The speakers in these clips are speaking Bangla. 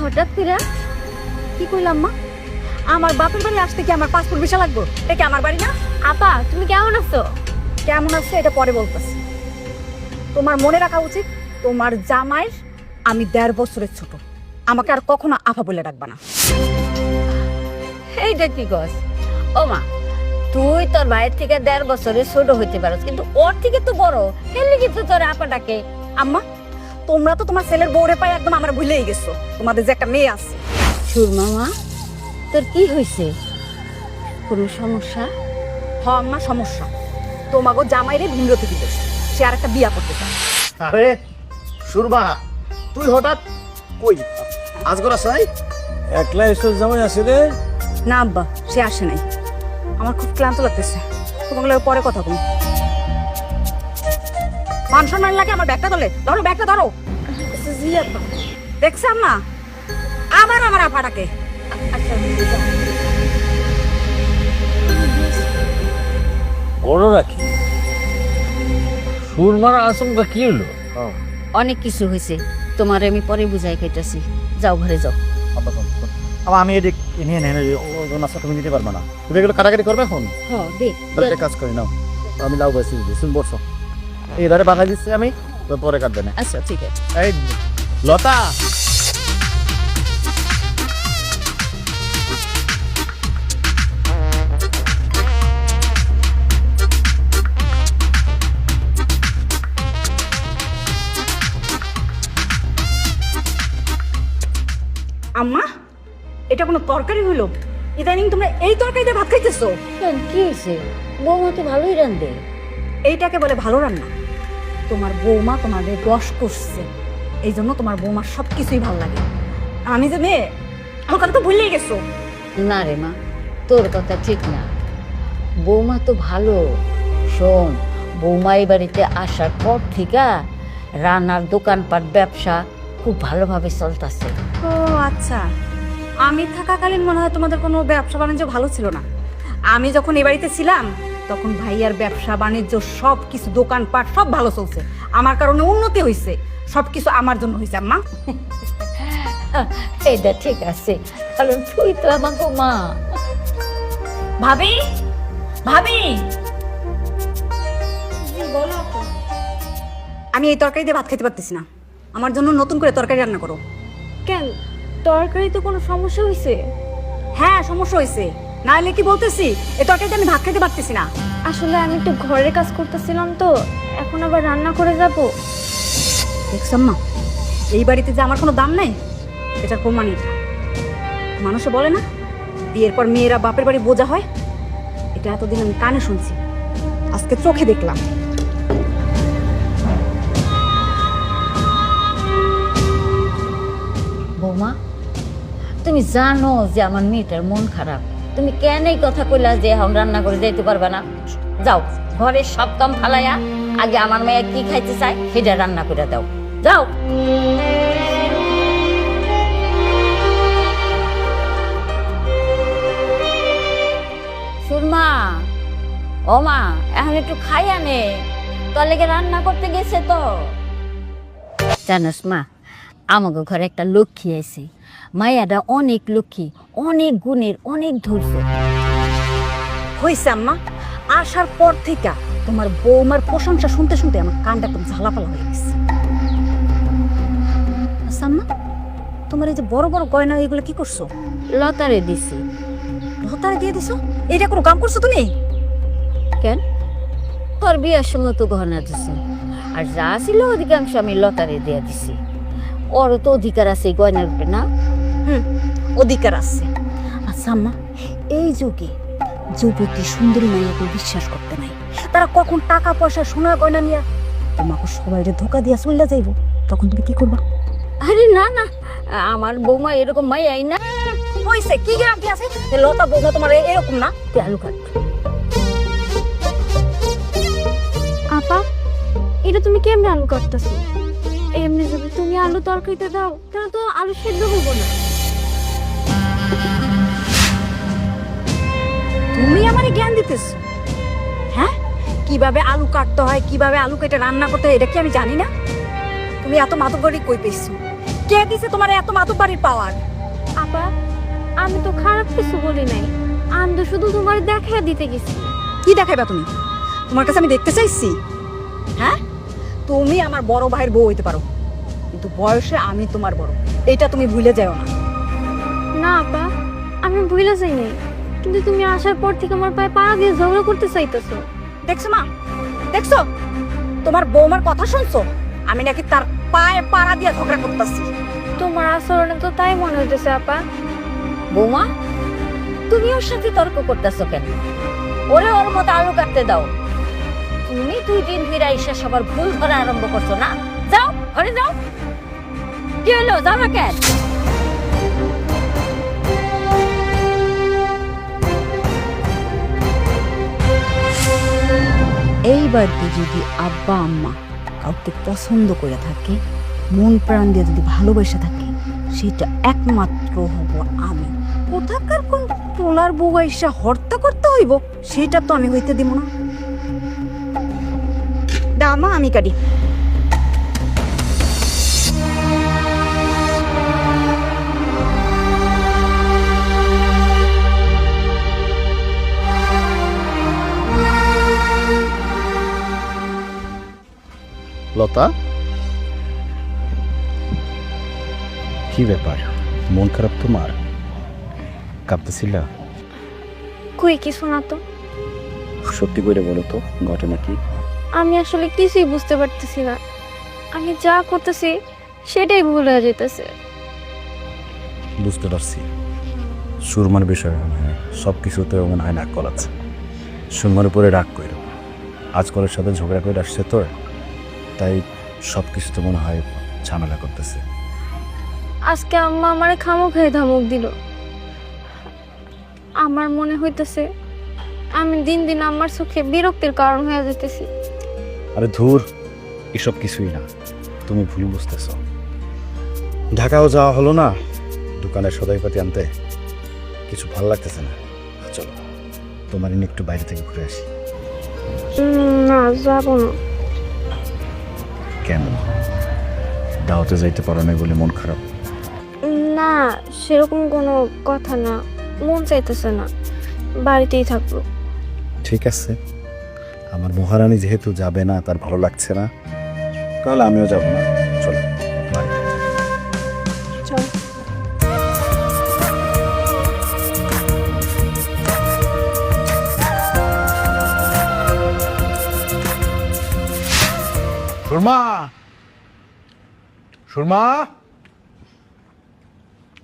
হঠাৎ করে কি কইলাম মা? আমার বাপের বাড়ি আসতে কি আমার পাসপোর্ট ভিসা লাগবে? এটা কি আমার বাড়ি না? আপা তুমি কেমন আছো? কেমন আছে এটা পরে বলতেছি। তোমার মনে রাখা উচিত তোমার জামাইয়ের আমি 1.5 বছরের ছোট। আমাকে আর কখনো আফা বলে ডাকবা না। এইটা কি কস? ও মা, তুই তোর ভাইয়ের থেকে 1.5 বছরের ছোট হইতে পারস, কিন্তু ওর থেকে তো বড়, হেলে কিন্তু তোর আপা ডাকে। আম্মা, তোমরা তো তোমার ছেলের বউরে পায় একদম আমার ভুলেই গেছো। তোমাদের যে একটা মেয়ে আছে। সুরমা মা, তোর কি হয়েছে? কোনো সমস্যা? হ আম্মা, সমস্যা। তোমাকে জামাইরে ভিন্নতি দিতেছে, সে আর একটা বিয়া করতে চায়। আরে সুরমা, তুই হঠাৎ কই? আজগর আস নাই? একলা এসব জামাই আছে রে? না আব্বা, সে আসে নাই। আমার খুব ক্লান্ত লাগতেছে, তোমাকে পরে কথা বলি। মান সম্মান লাগে আমার ব্যাগটা ধরে ধরো, ব্যাগটা ধরো। জি আপা। দেখছ আম্মা, আবার আমার আপাটাকে। আচ্ছা বড় রাখি সুরমার আশঙ্কা কি হলো? অনেক কিছু হয়েছে, তোমার আমি পরে বুঝাই খাইতেছি। যাও ঘরে যাও। আমার আমি এদিক নিয়ে নেন, নাস্তা তুমি নিতে পারবে না। তুমি এগুলো কাটাকাটি করবে এখন? হ্যাঁ দে। তাহলে একটা কাজ করি নাও, আমি লাউ বেশি দিচ্ছি, বসো। এই ধারে বাঁধা দিচ্ছি আমি, তো পরে কাটবে না। আচ্ছা ঠিক আছে। এই লতা, আম্মা, এটা কোনো তরকারি হলো? ইদানিং তোমরা এই তরকারিতে ভাত খাইতেছো? কেন, কি হয়েছে? বৌমা তো ভালোই রান্ধে। এইটাকে বলে ভালো রান্না? তোমার বৌমা তোমাদের রস করছে, এই জন্য তোমার বৌমার সব কিছুই ভালো লাগে। আমি যে মেয়ে, আমার কথা তো ভুলেই গেছো। না রে মা, তোর কথা ঠিক না। বৌমা তো ভালো। শোন, বৌমা এই বাড়িতে আসার পর থেকে রান্নার দোকানপাট ব্যবসা খুব ভালোভাবে চলতেছে। ও আচ্ছা, আমি থাকাকালীন মনে হয় তোমাদের কোনো ব্যবসা বাণিজ্য ভালো ছিল না। আমি যখন এই বাড়িতে ছিলাম তখন ভাইয়ার ব্যবসা বাণিজ্য সব কিছু, দোকানপাট সব ভালো চলছে। আমার কারণে উন্নতি হয়েছে, সব কিছু আমার জন্য হয়েছে আম্মা। এটা ঠিক আছে, কারণ তুই তো আমাকে মা। ভাবি, ভাবি, আমি এই তরকারি দিয়ে ভাত খেতে পারতেছি না, আমার জন্য নতুন করে তরকারি রান্না করো। কেন, তরকারিতে কোনো সমস্যা হয়েছে? হ্যাঁ সমস্যা হয়েছে, না হলে কি বলতেছি, এই তরকারিতে আমি ভাত খেতে পারতেছি না। আসলে আমি একটু ঘরের কাজ করতেছিলাম তো, এখন আবার রান্না করে যাব। দেখছাম না, এই বাড়িতে যে আমার কোনো দাম নাই, এটার প্রমাণ এটা। মানুষে বলে না, বিয়ের পর মেয়েরা বাপের বাড়ি বোঝা হয়, এটা এতদিন আমি কানে শুনছি, আজকে চোখে দেখলাম। বৌমা, তুমি জানো যে আমার মেয়েটার মন খারাপ, তুমি কেন এই কথা কইলা যে এখন রান্না করে যাইতে পারবে না? যাও, ঘরের সব কাম ফালাইয়া আগে আমার মেয়ে কি খাইতে চায় সেটা রান্না করে দাও। যাও। সুরমা, ও মা, এখন একটু খাই আনে, তোর লেগে রান্না করতে গেছে তো। জানোস মা, আমাকে ঘরে একটা লক্ষ্মী আছে। মায়াটা অনেক লক্ষ্মী, অনেক গুণের, অনেক ধৈর্য। হয়েছে আম্মা, আসার পর থেকে তোমার বৌমার প্রশংসা শুনতে শুনতে আমার কানটা একদম ঝালাপালা হয়ে গেছে। আচ্ছা আম্মা, তোমার এই যে বড় বড় গয়না, এগুলো কি করছো? লতারে দিছি। লতারে দিয়ে দিছো? এটা কোনো কাম করছো তুমি? কেন, তোর বিয়ের সময় তো গহনা দিছি, আর যা ছিল অধিকাংশ আমি লতারে দিয়ে দিছি। ওরও তো অধিকার আছে এই গয়নার উপরে, না? অধিকার আছে। আচ্ছা আম্মা, এই যুগে যুবতী সুন্দরী মাইয়াকে বিশ্বাস করতে নাই। তারা কখন টাকা পয়সা সোনা গয়না নিয়ে তোমাকে সবাই ধোকা দিয়া চলে যাইব, তখন তুমি কি করবা? আরে না না, আমার বৌমা এরকম মাইয়াই না। হয়েছে, কি গ্যারান্টি আছে যে লতা বৌমা তোমার এরকম না? তুই আলু কাট। আপা, এটা তুমি কেমনে আলু কাটতেছো? এমনি যদি তুমি আলু তরকারিতে দাও তাহলে তো আলু সেদ্ধ হবো না। তুমি আমারে জ্ঞান দিতেছ? হ্যাঁ, কিভাবে আলু কাটতে হয়, কিভাবে আলু কেটে রান্না করতে হয়, এটা কি আমি জানি না? তুমি এত মাতব্বরি কই পেয়েছো? কে দিছে তোমার এত মাতুব্বাড়ির পাওয়ার? আপা আমি তো খারাপ কিছু বলি নাই, আমি তো শুধু তোমার দেখা দিতে গেছি। কি দেখাইবা তুমি? তোমার কাছে আমি দেখতে চাইছি? হ্যাঁ, তুমি আমার বড় ভাইয়ের বউ হইতে পারো, কিন্তু বয়সে আমি তোমার বড়, এটা তুমি ভুলে যাও না। না আপা, আমি ভুলে যাই নাই, কিন্তু তুমি আসার পর থেকে আমার পায়ে পা দিয়ে ঝগড়া করতে চাইতেছো। দেখছো মা, দেখছো তোমার বৌমার কথা শুনছো? আমি নাকি তার পায়ে পাড়া দিয়ে ঝগড়া করতেছি। তোমার আচরণে তো তাই মনে হইতেছে আপা। বৌমা, তুমি ওর সাথে তর্ক করতেছো কেন? ওরে ওর মতো আলু কাটতে দাও। তুমি 2 দিন ফিরে আইসা সবার ভুল ধরা আরম্ভ করছো না? যাও ঘরে যাও। কি হলো, যাবে কেন? এই বাড়িতে যদি আব্বা আম্মা কাউকে পছন্দ করে থাকে, মন প্রাণ দিয়ে যদি ভালোবেসে থাকে, সেটা একমাত্র হব আমি। কোথাকার কোন টোলার বউ এসে হত্যা করতে হইব, সেটা তো আমি হইতে দিব না। দামা আমি কাটি। লতা, কি ব্যাপার? মন খারাপ তোমার? কাঁপতেছিল? কই কিছু না তো। সত্যি করে বলো তো, ঘটনা কি? আমি আসলে কিছুই বুঝতে পারতেছি না, আমি যা করতেছি সেটাই ভুল হয়ে যেতেছে। বুঝতে পারছি সুরমার বিষয়ে সব কিছুতে মনে হয় নাক গলাচ্ছে। সুরমার উপরে রাগ কইর, আজকালের সাথে ঝগড়া করে আসছে তো, তাই সব কিছুতে মনে হয় ঝামেলা করতেছে। আজকে আম্মা আমারে খামোখাই ধমক দিল। আমার মনে হইতেছে আমি দিন দিন আমার চোখে বিরক্তির কারণ হয়ে যেতেছি। আরে ধুর, এসব কিছুই না, তুমি ভুল বুঝতেছ। ঢাকাও যাওয়া হলো না দোকানের সদাইপাতি আনতে, কিছু ভালো লাগতেছে না। চলো তোমার এনে একটু বাইরে থেকে ঘুরে আসি। না যাবো না। কেন? দাওয়াতে যাইতে পারো না বলে মন খারাপ? না সেরকম কোনো কথা না, মন চাইতেছে না, বাড়িতেই থাকবো। ঠিক আছে, আমার মহারানী যেহেতু যাবে না, তার ভালো লাগছে না, তাহলে আমিও যাব না। চলো বাই। চল। সুরমা, সুরমা,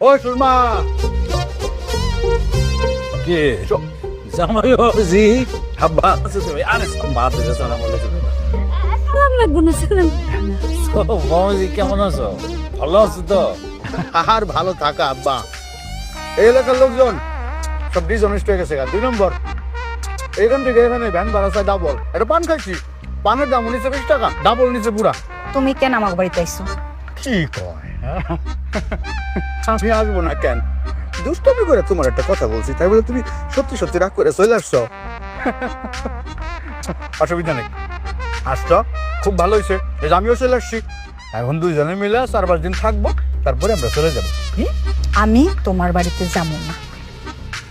ও সুরমা। কে? জামাই বাবুজি, আব্বা আছে তুমি? আরে বাদ দে, সালাম আলাইকুম। সালাম লাগবো না, সালাম। ও বাবুজি, কেমন আছো? ভালো আছো তো? আর ভালো থাকা আব্বা। এই এলাকার লোকজন সব ডিসঅনেস্ট হয়ে গেছে। 2 নম্বর, এইখান থেকে এখানে ভ্যান ভাড়া চাই ডাবল। এটা পান খাইছি, পানের দাম নিচে 20 টাকা, ডাবল নিচে পুরা। তুমি কেন আমার বাড়িতে আইছো? কি কয়? আমি আসবো না কেন? দুষ্টমি করে তোমার একটা কথা বলছি, তাই বলে তুমি সত্যি সত্যি রাগ করে চলে আসছো? অসুবিধা নেই, আসছো খুব ভালো হয়েছে, এই যে আমিও চলে আসছি। এখন 2 জনে মিলে 4-5 দিন থাকবো, তারপরে আমরা চলে যাবো। আমি তোমার বাড়িতে যাবো না।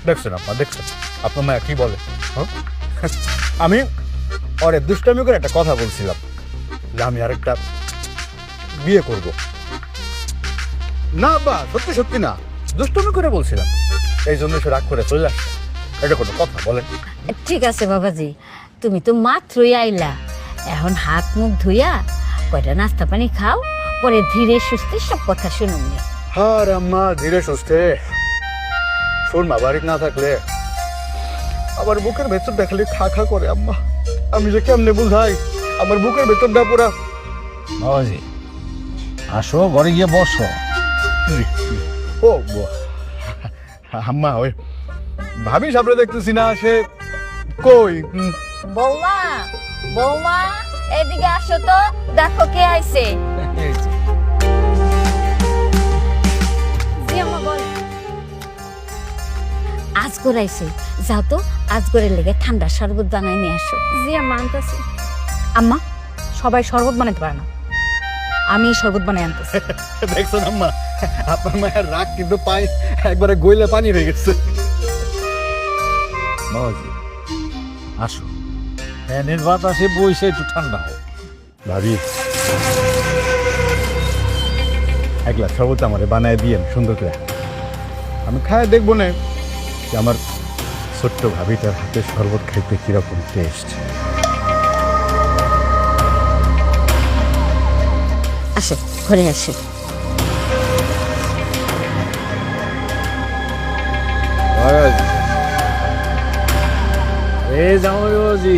দেখছেন আপা, দেখছেন আপনার মা কি বলে? আমি ওরে দুষ্টামি করে একটা কথা বলছিলাম যে আমি আরেকটা বিয়ে করব। না বা সত্যি সত্যি না, দুষ্টামি করে বলছিলাম, এই জন্য সে রাগ করে চলে আসছে। এটা কোনো কথা বলেন? ঠিক আছে বাবাজি, তুমি তো মাত্রই আইলা, এখন হাত মুখ ধুইয়া কয়টা নাস্তা পানি খাও, পরে ধীরে সুস্থে সব কথা শুনুন। আর আম্মা ধীরে সুস্থে। সুরমা বাড়ি না থাকলে আমার বুকের ভেতরটা খালি খা খা করে আম্মা। আমি যে কেমনে বুঝাই, আমার বুকের ভেতরটা পুরা। বাবাজি আসো, ঘরে গিয়ে বসো। ও আম্মা, ওই ভাবি সামনে দেখতেছি না, সে কই? বৌমা, বৌমা এদিকে আসো তো, দেখো কে আইছে। জি আম্মা বল। আজগর আইছে, যাও তো আজগরের লেগে ঠান্ডা শরবত বানাই নিয়ে আসো। জি আম্মা আনতাছি। আম্মা, সবাই শরবত বানাতে পারে না, আমি শরবত বানাই আনতেছি। দেখছেন আম্মা, আপনার মায়ের রাগ কিন্তু পাই একবারে গইলে পানি হয়ে গেছে। বাবাজি আসো, ফ্যানের বাতাসে বইসে একটু ঠান্ডা হোক। ভাবি, এক গ্লাস শরবত আমারে বানায় দিয়েন সুন্দর করে। আমি খায় দেখবো না যে আমার ছোট্ট ভাবিটার হাতে শরবত খাইতে কিরকম টেস্ট। আসে ঘরে আসে। এই জামাই বাবাজি